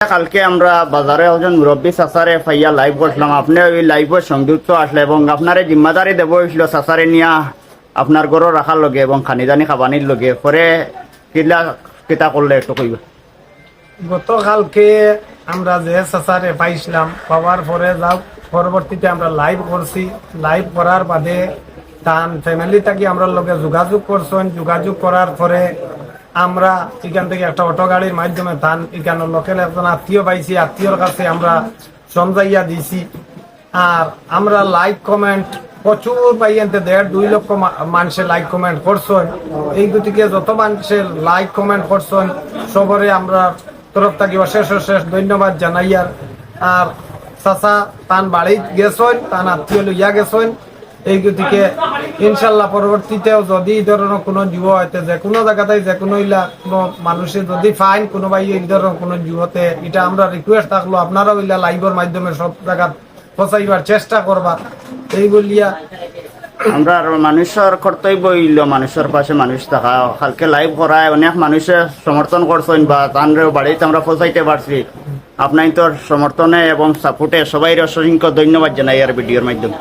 কালকে আমরা বাজারে একজন মুরব্বী চাচারে ফাইয়া লাইভ করছিলাম, আপনি ওই লাইভের সংযুক্ত আসলে এবং আপনার জিম্মাদারি দেব হয়েছিল চাচারে নিয়া আপনার গরু রাখার লগে এবং খানিদানি খাবানির লগে পরে কিলা কিতা করলে একটু কইব। গতকালকে আমরা যে চাচারে পাইছিলাম পাওয়ার পরে যাও পরবর্তীতে আমরা লাইভ করছি। লাইভ করার বাদে তান ফ্যামিলি থাকি আমরা লগে যোগাযোগ করছেন। যোগাযোগ করার পরে আমরা এখান থেকে একটা অটো গাড়ির মাধ্যমে তান এখানে লোকের একজন আত্মীয় পাইছি, আত্মীয়র কাছে আমরা সমঝাইয়া দিছি। আর আমরা লাইক কমেন্ট প্রচুর পাইয়াতে 1.5-2 লক্ষ মানুষের লাইক কমেন্ট করছেন। এই গতিকে যত মানুষের লাইক কমেন্ট করছেন সবরে আমরা তরফ থাকি অশেষ ধন্যবাদ জানাইয়ার। আর চাচা তান বাড়ি গেছেন, তান আত্মীয় লইয়া গেছেন। এই গতিকে ইনশাল্লাহ পরবর্তীতেও যদি এই ধরনের কোনো যুব হইতে যে কোনো জায়গাতে যে কোনো ইলা কোনো মানুষের যদি ফাইন কোনোবাই এই ধরনের কোনো যুবতে এটা আমরা রিকোয়েস্ট থাকলো আপনারাও ইলা লাইভের মাধ্যমে সব জায়গা পৌঁছাইবার চেষ্টা করবা। এই বলিয়া আমরা মানুষের কর্তব্য হইল মানুষের পাশে মানুষ থাকা। কালকে লাইভ করায় অনেক মানুষে সমর্থন করছেন বা তানরেও বাড়িতে আমরা পৌঁছাইতে পারছি। আপনার তো সমর্থনে এবং সাপোর্টে সবাই অসংখ্য ধন্যবাদ জানাই আর ভিডিওর মাধ্যমে।